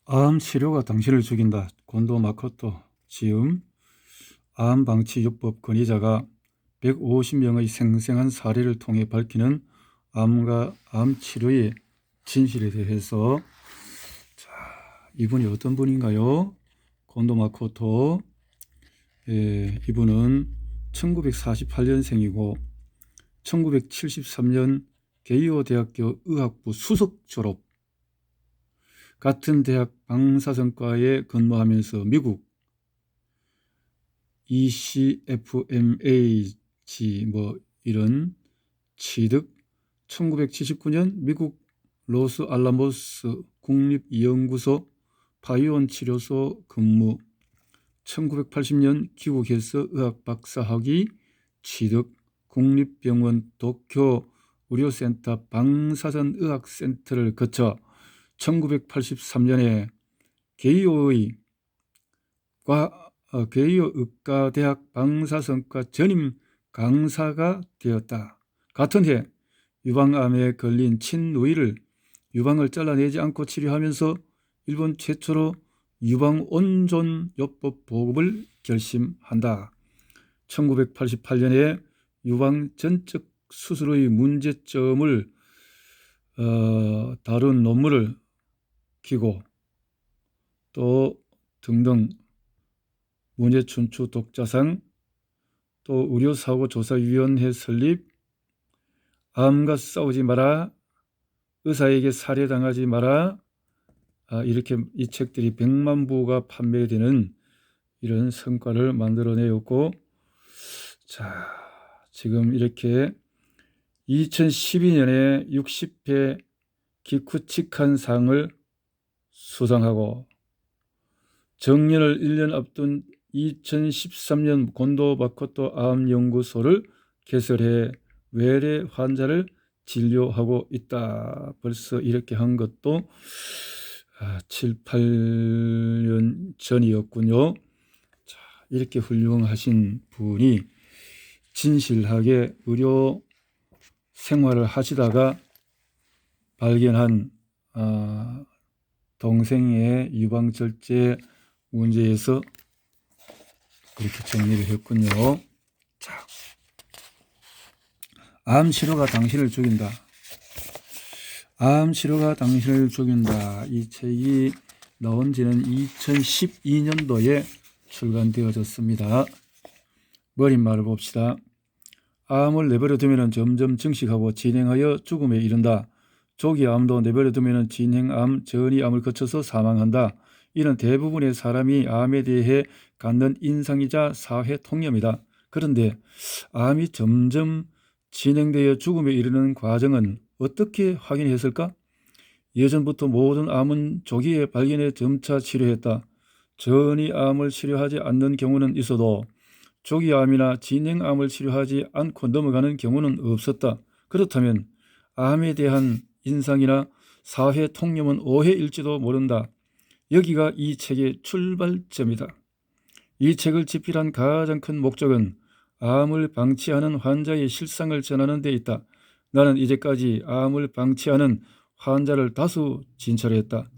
암 치료가 당신을 죽인다. 곤도 마코토 지음. 암 방치 요법 권위자가 150명의 생생한 사례를 통해 밝히는 암과 암 치료의 진실에 대해서, 자, 이분이 어떤 분인가요? 곤도 마코토. 이분은 1948년생이고 1973년 게이오 대학교 의학부 수석 졸업, 같은 대학 방사선과에 근무하면서 미국 ECFMAG 이런 취득, 1979년 미국 로스알라모스 국립연구소 파이온 치료소 근무, 1980년 귀국해서 의학 박사학위 취득, 국립병원 도쿄 의료센터 방사선의학센터를 거쳐 1983년에 게이오 의과대학 방사선과 전임 강사가 되었다. 같은 해 유방암에 걸린 친누이를 유방을 잘라내지 않고 치료하면서 일본 최초로 유방온존요법 보급을 결심한다. 1988년에 유방 전적 수술의 문제점을 다룬 논문을 기고, 또 등등 문예춘추 독자상, 또 의료사고조사위원회 설립, 암과 싸우지 마라, 의사에게 살해당하지 마라, 이렇게 이 책들이 100만 부가 판매되는 이런 성과를 만들어내었고, 자, 지금 이렇게 2012년에 60회 기쿠치칸상을 수상하고, 정년을 1년 앞둔 2013년 곤도 마코토 암연구소를 개설해 외래 환자를 진료하고 있다. 벌써 이렇게 한 것도 7, 8년 전이었군요. 자, 이렇게 훌륭하신 분이 진실하게 의료 생활을 하시다가 발견한 동생의 유방절제 문제에서 그렇게 정리를 했군요. 자, 암 치료가 당신을 죽인다. 암 치료가 당신을 죽인다. 이 책이 나온 지는 2012년도에 출간되어졌습니다. 머릿말을 봅시다. 암을 내버려 두면 점점 증식하고 진행하여 죽음에 이른다. 조기 암도 내버려 두면 진행암, 전이암을 거쳐서 사망한다. 이는 대부분의 사람이 암에 대해 갖는 인상이자 사회 통념이다. 그런데 암이 점점 진행되어 죽음에 이르는 과정은 어떻게 확인했을까? 예전부터 모든 암은 조기에 발견해 점차 치료했다. 전이암을 치료하지 않는 경우는 있어도 조기암이나 진행암을 치료하지 않고 넘어가는 경우는 없었다. 그렇다면 암에 대한 인상이나 사회 통념은 오해일지도 모른다. 여기가 이 책의 출발점이다. 이 책을 집필한 가장 큰 목적은 암을 방치하는 환자의 실상을 전하는 데 있다. 나는 이제까지 암을 방치하는 환자를 다수 진찰했다.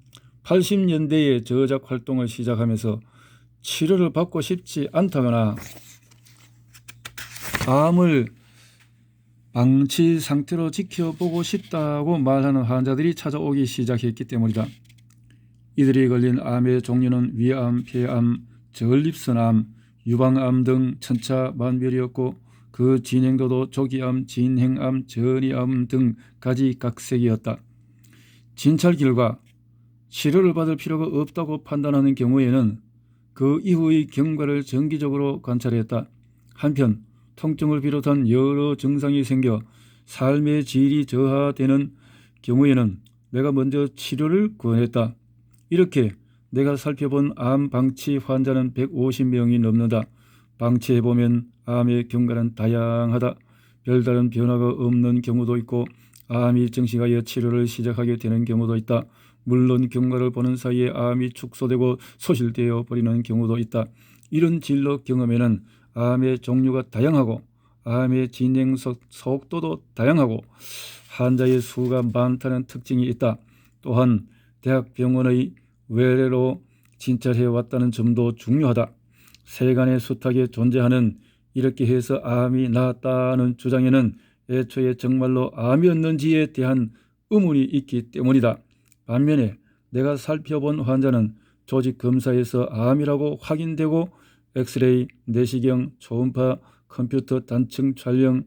80년대에 저작 활동을 시작하면서 치료를 받고 싶지 않다거나 암을 방치 상태로 지켜보고 싶다고 말하는 환자들이 찾아오기 시작했기 때문이다. 이들이 걸린 암의 종류는 위암, 폐암, 전립선암, 유방암 등 천차만별이었고, 그 진행도도 조기암, 진행암, 전이암 등 가지각색이었다. 진찰 결과 치료를 받을 필요가 없다고 판단하는 경우에는 그 이후의 경과를 정기적으로 관찰했다. 한편 통증을 비롯한 여러 증상이 생겨 삶의 질이 저하되는 경우에는 내가 먼저 치료를 권했다. 이렇게 내가 살펴본 암 방치 환자는 150명이 넘는다. 방치해보면 암의 경과는 다양하다. 별다른 변화가 없는 경우도 있고 암이 증식하여 치료를 시작하게 되는 경우도 있다. 물론 경과를 보는 사이에 암이 축소되고 소실되어 버리는 경우도 있다. 이런 진료 경험에는 암의 종류가 다양하고 암의 진행 속도도 다양하고 환자의 수가 많다는 특징이 있다. 또한 대학병원의 외래로 진찰해 왔다는 점도 중요하다. 세간의 숱하게 존재하는 이렇게 해서 암이 나았다는 주장에는 애초에 정말로 암이었는지에 대한 의문이 있기 때문이다. 반면에 내가 살펴본 환자는 조직 검사에서 암이라고 확인되고 엑스레이, 내시경, 초음파, 컴퓨터 단층 촬영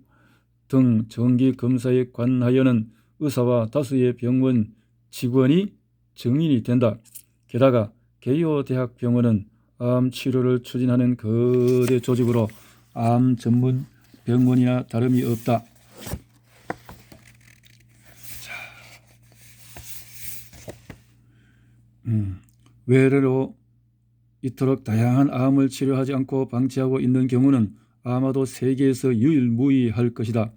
등 정기 검사에 관하여는 의사와 다수의 병원 직원이 증인이 된다. 게다가 개요 대학병원은 암 치료를 추진하는 거대 조직으로 암 전문 병원이나 다름이 없다. 외래로 이토록 다양한 암을 치료하지 않고 방치하고 있는 경우는 아마도 세계에서 유일무이할 것이다.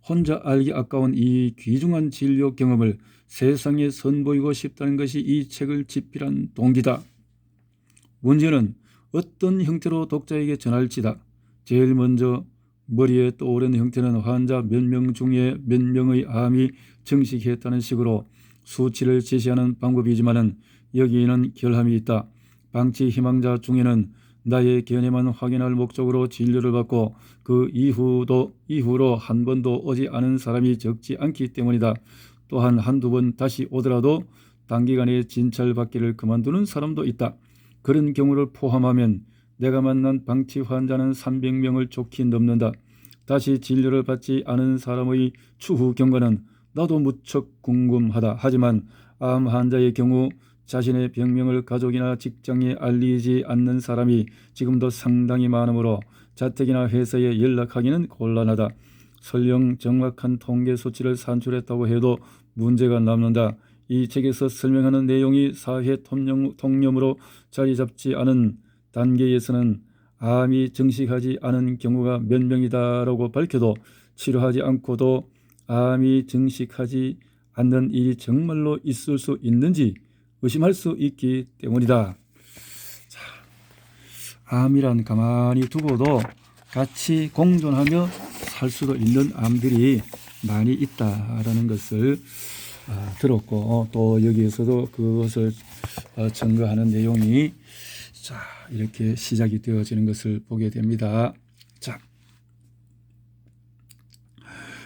혼자 알기 아까운 이 귀중한 진료 경험을 세상에 선보이고 싶다는 것이 이 책을 집필한 동기다. 문제는 어떤 형태로 독자에게 전할지다. 제일 먼저 머리에 떠오르는 형태는 환자 몇 명 중에 몇 명의 암이 증식했다는 식으로 수치를 제시하는 방법이지만 여기에는 결함이 있다. 방치 희망자 중에는 나의 견해만 확인할 목적으로 진료를 받고 그 이후로 한 번도 오지 않은 사람이 적지 않기 때문이다. 또한 한두 번 다시 오더라도 단기간에 진찰받기를 그만두는 사람도 있다. 그런 경우를 포함하면 내가 만난 방치 환자는 300명을 좋게 넘는다. 다시 진료를 받지 않은 사람의 추후 경과는 나도 무척 궁금하다. 하지만 암 환자의 경우 자신의 병명을 가족이나 직장에 알리지 않는 사람이 지금도 상당히 많으므로 자택이나 회사에 연락하기는 곤란하다. 설령 정확한 통계 수치를 산출했다고 해도 문제가 남는다. 이 책에서 설명하는 내용이 사회 통념으로 자리 잡지 않은 단계에서는 암이 증식하지 않은 경우가 몇 명이다라고 밝혀도 치료하지 않고도 암이 증식하지 않는 일이 정말로 있을 수 있는지 의심할 수 있기 때문이다. 자, 암이란 가만히 두고도 같이 공존하며 살 수도 있는 암들이 많이 있다라는 것을 들었고 또 여기에서도 그것을 증거하는 내용이 자 이렇게 시작이 되어지는 것을 보게 됩니다. 자,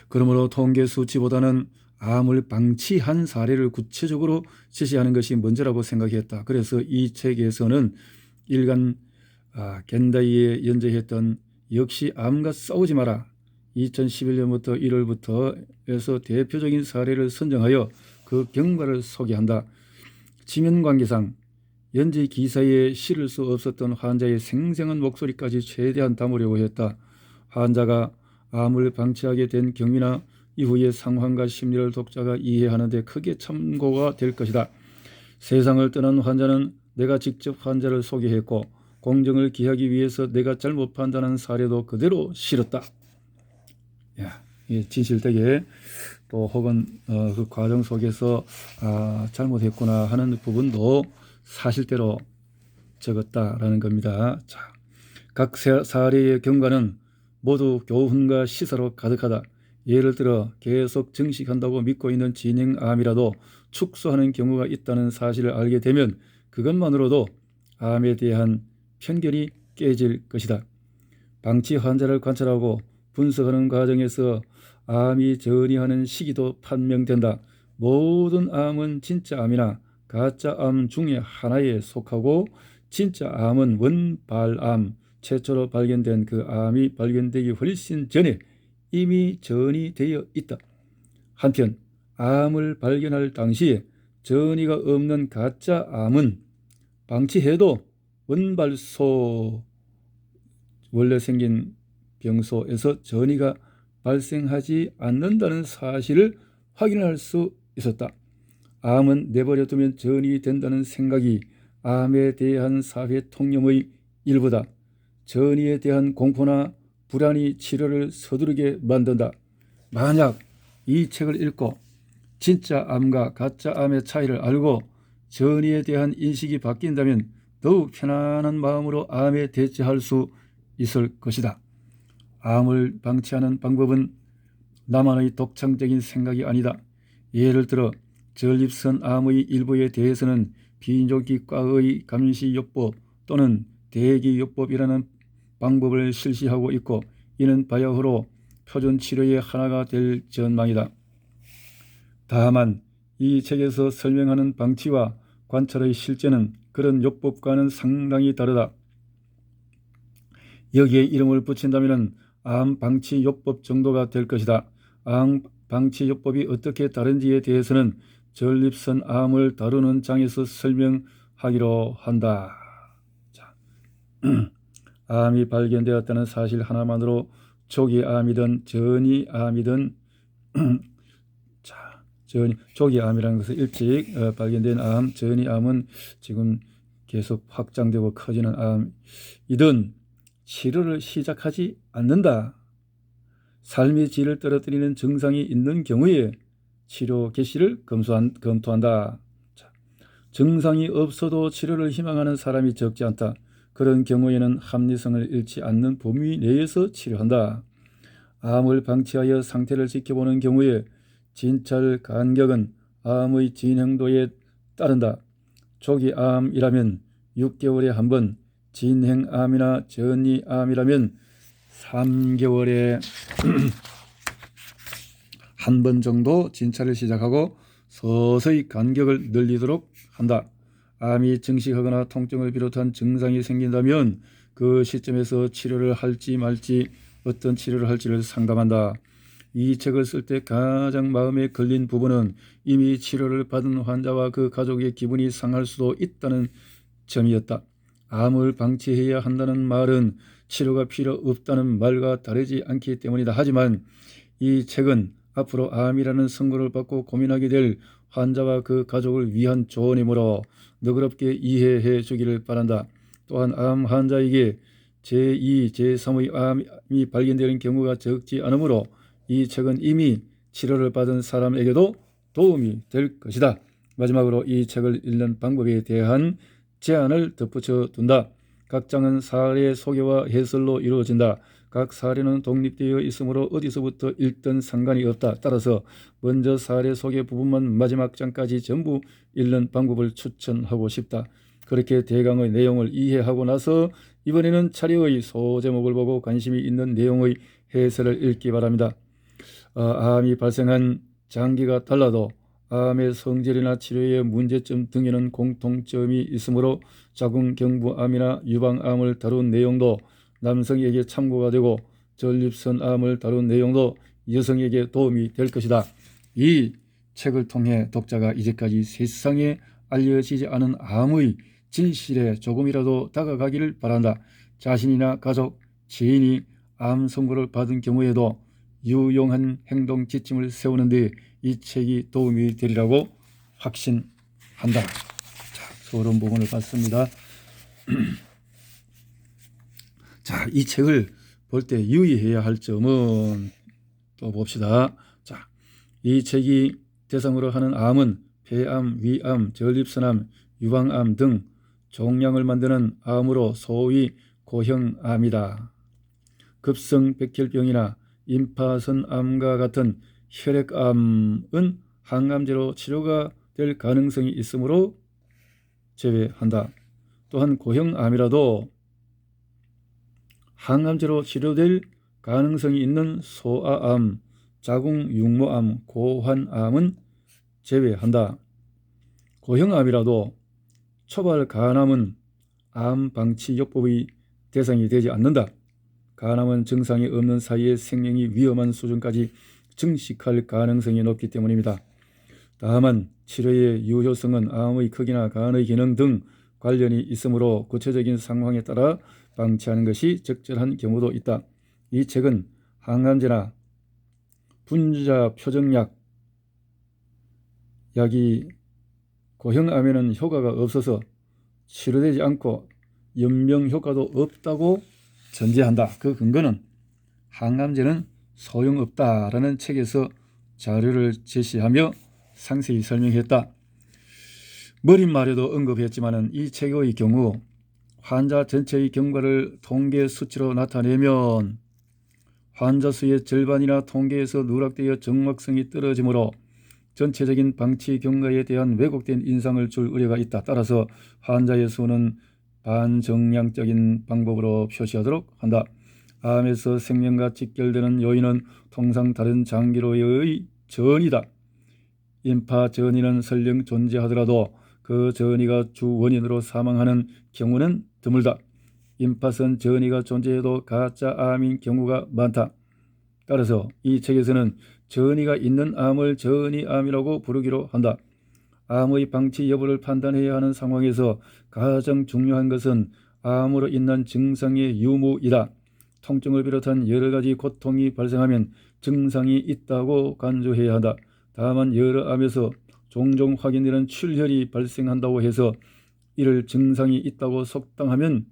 그러므로 통계 수치보다는 암을 방치한 사례를 구체적으로 제시하는 것이 먼저라고 생각했다. 그래서 이 책에서는 일간 겐다이에 연재했던 역시 암과 싸우지 마라 2011년부터 1월부터 에서 대표적인 사례를 선정하여 그 경과를 소개한다. 지면관계상 연재 기사에 실을 수 없었던 환자의 생생한 목소리까지 최대한 담으려고 했다. 환자가 암을 방치하게 된 경위나 이후의 상황과 심리를 독자가 이해하는 데 크게 참고가 될 것이다. 세상을 떠난 환자는 내가 직접 환자를 소개했고 공정을 기하기 위해서 내가 잘못 판단한 사례도 그대로 실었다. 진실되게 또 혹은 그 과정 속에서 잘못했구나 하는 부분도 사실대로 적었다라는 겁니다. 자, 각 사례의 경과는 모두 교훈과 시사로 가득하다. 예를 들어 계속 증식한다고 믿고 있는 진행암이라도 축소하는 경우가 있다는 사실을 알게 되면 그것만으로도 암에 대한 편견이 깨질 것이다. 방치 환자를 관찰하고 분석하는 과정에서 암이 전이하는 시기도 판명된다. 모든 암은 진짜 암이나 가짜 암 중에 하나에 속하고 진짜 암은 원발암, 최초로 발견된 그 암이 발견되기 훨씬 전에 이미 전이 되어 있다. 한편 암을 발견할 당시에 전이가 없는 가짜 암은 방치해도 원발소 원래 생긴 병소에서 전이가 발생하지 않는다는 사실을 확인할 수 있었다. 암은 내버려두면 전이 된다는 생각이 암에 대한 사회 통념의 일부다. 전이에 대한 공포나 불안이 치료를 서두르게 만든다. 만약 이 책을 읽고 진짜 암과 가짜 암의 차이를 알고 전이에 대한 인식이 바뀐다면 더욱 편안한 마음으로 암에 대처할 수 있을 것이다. 암을 방치하는 방법은 나만의 독창적인 생각이 아니다. 예를 들어 전립선 암의 일부에 대해서는 비뇨기과의 감시요법 또는 대기요법이라는 방법을 실시하고 있고 이는 바야흐로 표준 치료의 하나가 될 전망이다. 다만 이 책에서 설명하는 방치와 관찰의 실제는 그런 요법과는 상당히 다르다. 여기에 이름을 붙인다면 암 방치 요법 정도가 될 것이다. 암 방치 요법이 어떻게 다른지에 대해서는 전립선 암을 다루는 장에서 설명하기로 한다. 자, 암이 발견되었다는 사실 하나만으로 조기 암이든 전이 암이든 조기 암이라는 것은 일찍 발견된 암, 전이 암은 지금 계속 확장되고 커지는 암이든 치료를 시작하지 않는다. 삶의 질을 떨어뜨리는 증상이 있는 경우에 치료 개시를 검토한다. 증상이 없어도 치료를 희망하는 사람이 적지 않다. 그런 경우에는 합리성을 잃지 않는 범위 내에서 치료한다. 암을 방치하여 상태를 지켜보는 경우에 진찰 간격은 암의 진행도에 따른다. 조기암이라면 6개월에 한 번, 진행암이나 전이암이라면 3개월에 한 번 정도 진찰을 시작하고 서서히 간격을 늘리도록 한다. 암이 증식하거나 통증을 비롯한 증상이 생긴다면 그 시점에서 치료를 할지 말지 어떤 치료를 할지를 상담한다. 이 책을 쓸 때 가장 마음에 걸린 부분은 이미 치료를 받은 환자와 그 가족의 기분이 상할 수도 있다는 점이었다. 암을 방치해야 한다는 말은 치료가 필요 없다는 말과 다르지 않기 때문이다. 하지만 이 책은 앞으로 암이라는 선고를 받고 고민하게 될 환자와 그 가족을 위한 조언이므로 너그럽게 이해해 주기를 바란다. 또한 암 환자에게 제2, 제3의 암이 발견되는 경우가 적지 않으므로 이 책은 이미 치료를 받은 사람에게도 도움이 될 것이다. 마지막으로 이 책을 읽는 방법에 대한 제안을 덧붙여 둔다. 각 장은 사례 소개와 해설로 이루어진다. 각 사례는 독립되어 있으므로 어디서부터 읽든 상관이 없다. 따라서 먼저 사례 소개 부분만 마지막 장까지 전부 읽는 방법을 추천하고 싶다. 그렇게 대강의 내용을 이해하고 나서 이번에는 차례의 소제목을 보고 관심이 있는 내용의 해설을 읽기 바랍니다. 암이 발생한 장기가 달라도 암의 성질이나 치료의 문제점 등에는 공통점이 있으므로 자궁경부암이나 유방암을 다룬 내용도 남성에게 참고가 되고 전립선암을 다룬 내용도 여성에게 도움이 될 것이다. 이 책을 통해 독자가 이제까지 세상에 알려지지 않은 암의 진실에 조금이라도 다가가기를 바란다. 자신이나 가족, 지인이 암 선고를 받은 경우에도 유용한 행동 지침을 세우는 데 이 책이 도움이 되리라고 확신한다. 자, 서론 부분을 봤습니다. 자, 이 책을 볼 때 유의해야 할 점은 또 봅시다. 자, 이 책이 대상으로 하는 암은 폐암, 위암, 전립선암, 유방암 등 종양을 만드는 암으로 소위 고형암이다. 급성백혈병이나 임파선암과 같은 혈액암은 항암제로 치료가 될 가능성이 있으므로 제외한다. 또한 고형암이라도 항암제로 치료될 가능성이 있는 소아암, 자궁육모암, 고환암은 제외한다. 고형암이라도 초발 간암은 암 방치 요법의 대상이 되지 않는다. 간암은 증상이 없는 사이에 생명이 위험한 수준까지 증식할 가능성이 높기 때문입니다. 다만 치료의 유효성은 암의 크기나 간의 기능 등 관련이 있으므로 구체적인 상황에 따라 방치하는 것이 적절한 경우도 있다. 이 책은 항암제나 분자 표정약 약이 고형암에는 효과가 없어서 치료되지 않고 연명 효과도 없다고 전제한다. 그 근거는 항암제는 소용없다라는 책에서 자료를 제시하며 상세히 설명했다. 머릿말에도 언급했지만 이 책의 경우 환자 전체의 경과를 통계 수치로 나타내면 환자 수의 절반이나 통계에서 누락되어 정확성이 떨어지므로 전체적인 방치 경과에 대한 왜곡된 인상을 줄 우려가 있다. 따라서 환자의 수는 반정량적인 방법으로 표시하도록 한다. 암에서 생명과 직결되는 요인은 통상 다른 장기로의 전이다. 임파 전이는 설령 존재하더라도 그 전이가 주 원인으로 사망하는 경우는 드물다. 임파선 전이가 존재해도 가짜 암인 경우가 많다. 따라서 이 책에서는 전이가 있는 암을 전이암이라고 부르기로 한다. 암의 방치 여부를 판단해야 하는 상황에서 가장 중요한 것은 암으로 인한 증상의 유무이다. 통증을 비롯한 여러 가지 고통이 발생하면 증상이 있다고 간주해야 한다. 다만 여러 암에서 종종 확인되는 출혈이 발생한다고 해서 이를 증상이 있다고 속당하면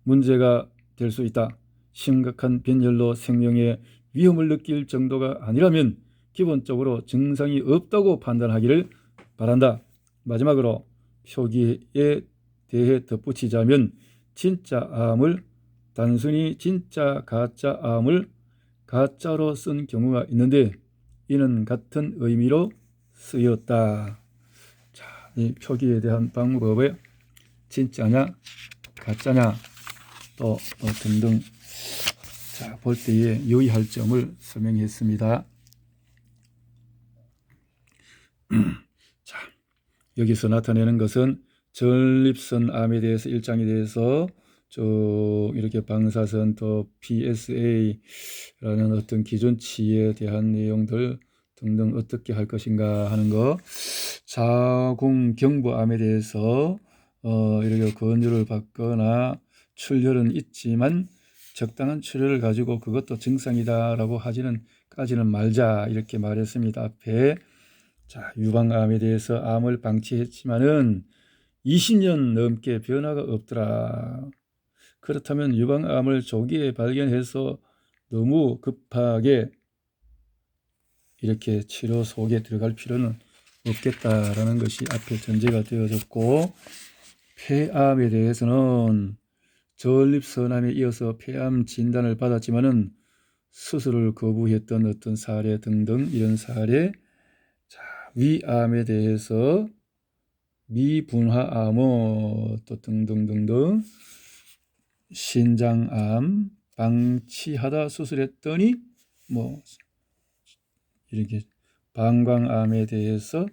문제가 될 수 있다. 심각한 빈혈로 생명의 위험을 느낄 정도가 아니라면 기본적으로 증상이 없다고 판단하기를 바란다. 마지막으로 표기에 대해 덧붙이자면 진짜 암을 단순히 진짜 가짜 암을 가짜로 쓴 경우가 있는데 이는 같은 의미로 쓰였다. 자, 이 표기에 대한 방법에 진짜냐 가짜냐 또 등등 자, 볼 때에 유의할 점을 설명했습니다. 자, 여기서 나타내는 것은 전립선 암에 대해서 1장에 대해서 쭉 이렇게 방사선 또 PSA라는 어떤 기준치에 대한 내용들 등등 어떻게 할 것인가 하는 거, 자궁경부암에 대해서 이렇게 권유를 받거나 출혈은 있지만 적당한 출혈을 가지고 그것도 증상이다라고 까지는 말자 이렇게 말했습니다. 앞에 자, 유방암에 대해서 암을 방치했지만은 20년 넘게 변화가 없더라. 그렇다면 유방암을 조기에 발견해서 너무 급하게 이렇게 치료 속에 들어갈 필요는 없겠다라는 것이 앞에 전제가 되어졌고, 폐암에 대해서는 전립선암에 이어서 폐암 진단을 받았지만은 수술을 거부했던 어떤 사례 등등 이런 사례, 자, 위암에 대해서 미분화암 또 등등등등, 신장암 방치하다 수술했더니 뭐 이렇게 방광암에 대해서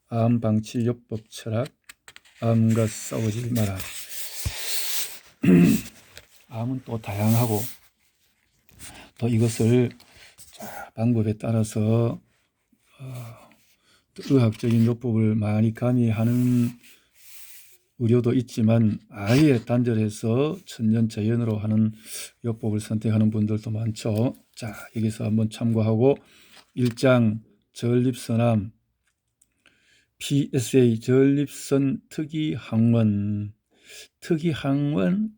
암 방치 요법 철학, 암과 싸우지 마라. 암은 또 다양하고 또 이것을 방법에 따라서 의학적인 요법을 많이 가미하는 의료도 있지만 아예 단절해서 천연자연으로 하는 요법을 선택하는 분들도 많죠. 자, 여기서 한번 참고하고 1장 전립선암 PSA 전립선 특이항원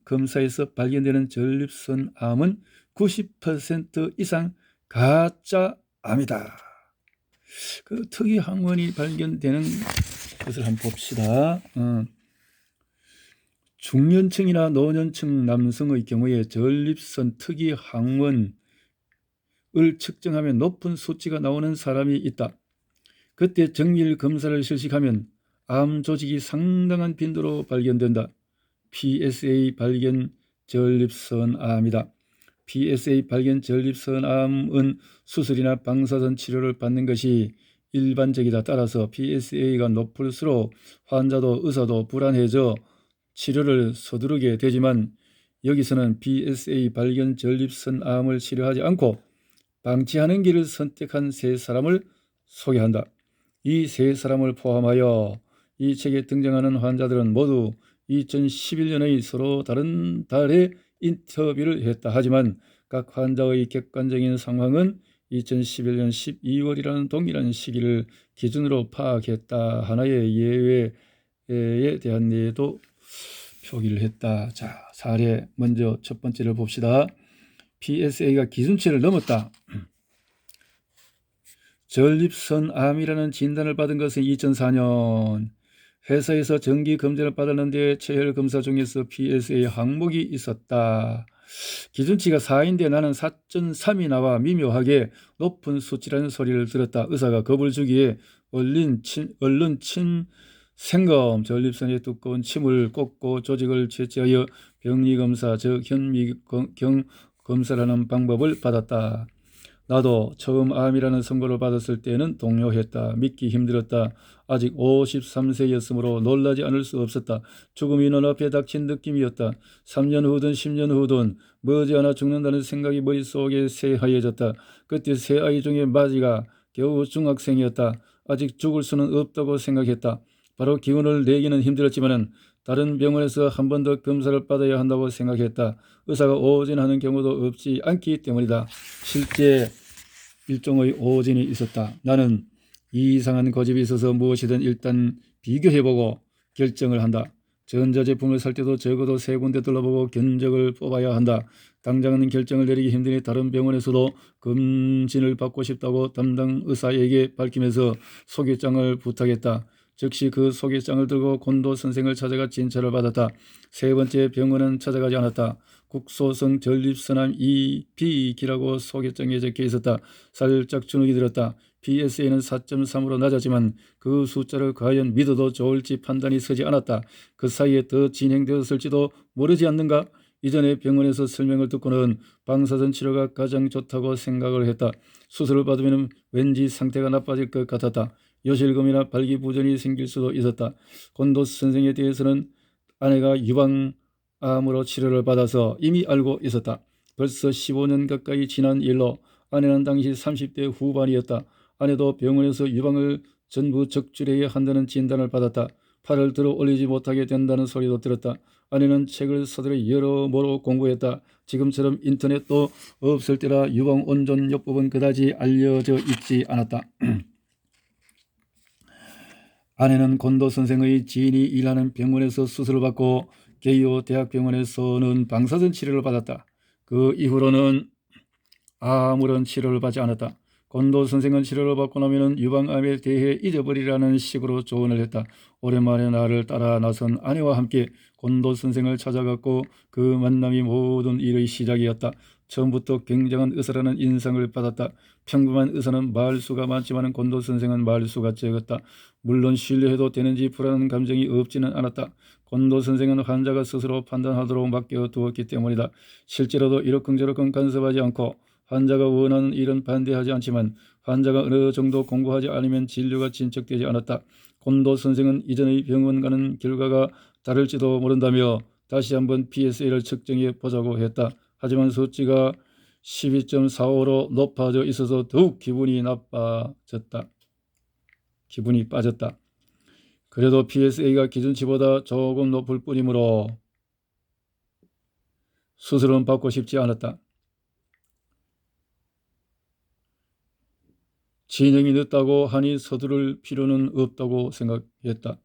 검사에서 발견되는 전립선암은 90% 이상 가짜 암이다. 그 특이항원이 발견되는 것을 한번 봅시다. 중년층이나 노년층 남성의 경우에 전립선 특이항원을 측정하면 높은 수치가 나오는 사람이 있다. 그때 정밀 검사를 실시하면 암 조직이 상당한 빈도로 발견된다. PSA 발견 전립선암이다. PSA 발견 전립선암은 수술이나 방사선 치료를 받는 것이 일반적이다. 따라서 PSA가 높을수록 환자도 의사도 불안해져 치료를 서두르게 되지만 여기서는 PSA 발견 전립선암을 치료하지 않고 방치하는 길을 선택한 세 사람을 소개한다. 이 세 사람을 포함하여 이 책에 등장하는 환자들은 모두 2011년의 서로 다른 달에 인터뷰를 했다. 하지만 각 환자의 객관적인 상황은 2011년 12월이라는 동일한 시기를 기준으로 파악했다. 하나의 예외에 대한 예도 표기를 했다. 자, 사례 먼저 첫 번째를 봅시다. PSA가 기준치를 넘었다. 전립선암이라는 진단을 받은 것은 2004년. 회사에서 정기 검진을 받았는데 체혈 검사 중에서 PSA 항목이 있었다. 기준치가 4인데 나는 4.3이 나와 미묘하게 높은 수치라는 소리를 들었다. 의사가 겁을 주기에 얼른 생검 전립선에 두꺼운 침을 꽂고 조직을 채취하여 병리검사 즉 현미경 검사라는 방법을 받았다. 나도 처음 암이라는 선고를 받았을 때는 동요했다. 믿기 힘들었다. 아직 53세였으므로 놀라지 않을 수 없었다. 죽음이 눈앞에 닥친 느낌이었다. 3년 후든 10년 후든 머지않아 죽는다는 생각이 머릿속에 새하얘졌다. 그때 세 아이 중에 마지가 겨우 중학생이었다. 아직 죽을 수는 없다고 생각했다. 바로 기운을 내기는 힘들었지만 다른 병원에서 한 번 더 검사를 받아야 한다고 생각했다. 의사가 오진하는 경우도 없지 않기 때문이다. 실제 일종의 오진이 있었다. 나는 이상한 고집이 있어서 무엇이든 일단 비교해보고 결정을 한다. 전자제품을 살 때도 적어도 3군데 둘러보고 견적을 뽑아야 한다. 당장은 결정을 내리기 힘드니 다른 병원에서도 검진을 받고 싶다고 담당 의사에게 밝히면서 소개장을 부탁했다. 즉시 그 소개장을 들고 곤도 선생을 찾아가 진찰을 받았다. 세 번째 병원은 찾아가지 않았다. 국소성 전립선암 2B기라고 소개장에 적혀 있었다. 살짝 주눅이 들었다. PSA는 4.3으로 낮았지만 그 숫자를 과연 믿어도 좋을지 판단이 서지 않았다. 그 사이에 더 진행되었을지도 모르지 않는가? 이전에 병원에서 설명을 듣고는 방사선 치료가 가장 좋다고 생각을 했다. 수술을 받으면 왠지 상태가 나빠질 것 같았다. 요실금이나 발기부전이 생길 수도 있었다. 곤도 선생에 대해서는 아내가 유방암으로 치료를 받아서 이미 알고 있었다. 벌써 15년 가까이 지난 일로 아내는 당시 30대 후반이었다. 아내도 병원에서 유방을 전부 적출해야 한다는 진단을 받았다. 팔을 들어 올리지 못하게 된다는 소리도 들었다. 아내는 책을 서둘러 여러모로 공부했다. 지금처럼 인터넷도 없을 때라 유방 온전요법은 그다지 알려져 있지 않았다. 아내는 곤도 선생의 지인이 일하는 병원에서 수술을 받고 게이오 대학병원에서는 방사선 치료를 받았다. 그 이후로는 아무런 치료를 받지 않았다. 곤도 선생은 치료를 받고 나면 유방암에 대해 잊어버리라는 식으로 조언을 했다. 오랜만에 나를 따라 나선 아내와 함께 곤도 선생을 찾아갔고 그 만남이 모든 일의 시작이었다. 처음부터 굉장한 의사라는 인상을 받았다. 평범한 의사는 말수가 많지만 곤도 선생은 말수가 적었다. 물론 신뢰해도 되는지 불안한 감정이 없지는 않았다. 곤도 선생은 환자가 스스로 판단하도록 맡겨두었기 때문이다. 실제로도 이러쿵저러쿵 간섭하지 않고 환자가 원하는 일은 반대하지 않지만 환자가 어느 정도 공부하지 않으면 진료가 진척되지 않았다. 곤도 선생은 이전의 병원과는 결과가 다를지도 모른다며 다시 한번 PSA를 측정해 보자고 했다. 하지만 수치가 12.45로 높아져 있어서 더욱 기분이 빠졌다. 그래도 PSA가 기준치보다 조금 높을 뿐이므로 수술은 받고 싶지 않았다. 진행이 늦다고 하니 서두를 필요는 없다고 생각했다.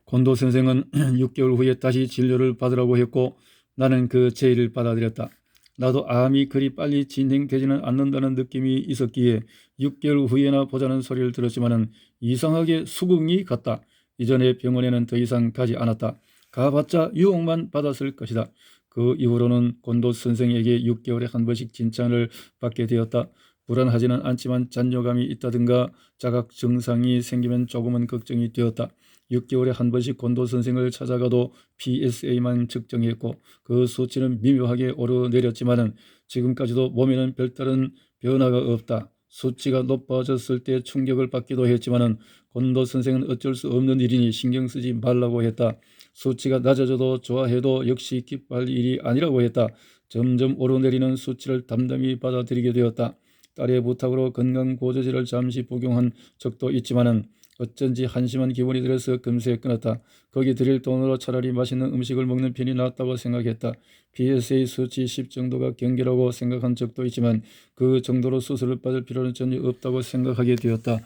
곤도 선생은 6개월 후에 다시 진료를 받으라고 했고 나는 그 제의를 받아들였다. 나도 암이 그리 빨리 진행되지는 않는다는 느낌이 있었기에 6개월 후에나 보자는 소리를 들었지만 이상하게 수긍이 갔다. 이전에 병원에는 더 이상 가지 않았다. 가봤자 유혹만 받았을 것이다. 그 이후로는 곤도 선생에게 6개월에 한 번씩 진찰을 받게 되었다. 불안하지는 않지만 잔뇨감이 있다든가 자각 증상이 생기면 조금은 걱정이 되었다. 6개월에 한 번씩 곤도 선생을 찾아가도 PSA만 측정했고 그 수치는 미묘하게 오르내렸지만 지금까지도 몸에는 별다른 변화가 없다. 수치가 높아졌을 때 충격을 받기도 했지만 곤도 선생은 어쩔 수 없는 일이니 신경 쓰지 말라고 했다. 수치가 낮아져도 좋아해도 역시 기뻐할 일이 아니라고 했다. 점점 오르내리는 수치를 담담히 받아들이게 되었다. 딸의 부탁으로 건강보조제를 잠시 복용한 적도 있지만은 어쩐지 한심한 기분이 들어서 금세 끊었다. 거기 들일 돈으로 차라리 맛있는 음식을 먹는 편이 낫다고 생각했다. PSA 수치 10 정도가 경계라고 생각한 적도 있지만 그 정도로 수술을 받을 필요는 전혀 없다고 생각하게 되었다.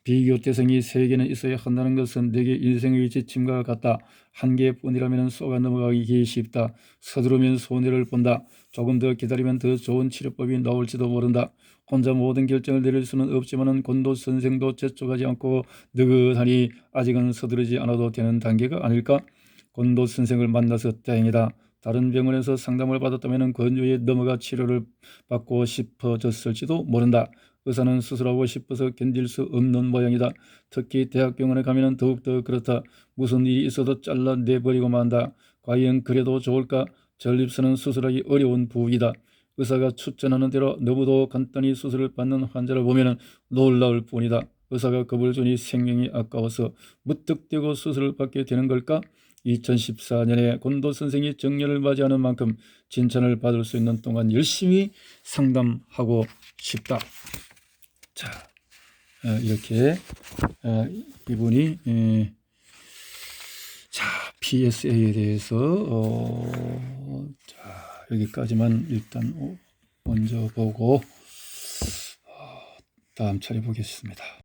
비교 대상이 세 개는 있어야 한다는 것은 내게 인생의 지침과 같다. 한 개뿐이라면 쏘가 넘어가기 쉽다. 서두르면 손해를 본다. 조금 더 기다리면 더 좋은 치료법이 나올지도 모른다. 혼자 모든 결정을 내릴 수는 없지만은 권도 선생도 재촉하지 않고 느긋하니 아직은 서두르지 않아도 되는 단계가 아닐까? 권도 선생을 만나서 다행이다. 다른 병원에서 상담을 받았다면 권유에 넘어가 치료를 받고 싶어졌을지도 모른다. 의사는 수술하고 싶어서 견딜 수 없는 모양이다. 특히 대학병원에 가면 더욱더 그렇다. 무슨 일이 있어도 잘라내버리고 만다. 과연 그래도 좋을까? 전립선은 수술하기 어려운 부위이다. 의사가 추천하는 대로 너무도 간단히 수술을 받는 환자를 보면 놀라울 뿐이다. 의사가 겁을 주니 생명이 아까워서 무턱대고 수술을 받게 되는 걸까? 2014년에 권도 선생이 정년을 맞이하는 만큼 칭찬을 받을 수 있는 동안 열심히 상담하고 싶다. 자, 이렇게 이분이 자, PSA에 대해서 자, 여기까지만 일단 먼저 보고 다음 차례 보겠습니다.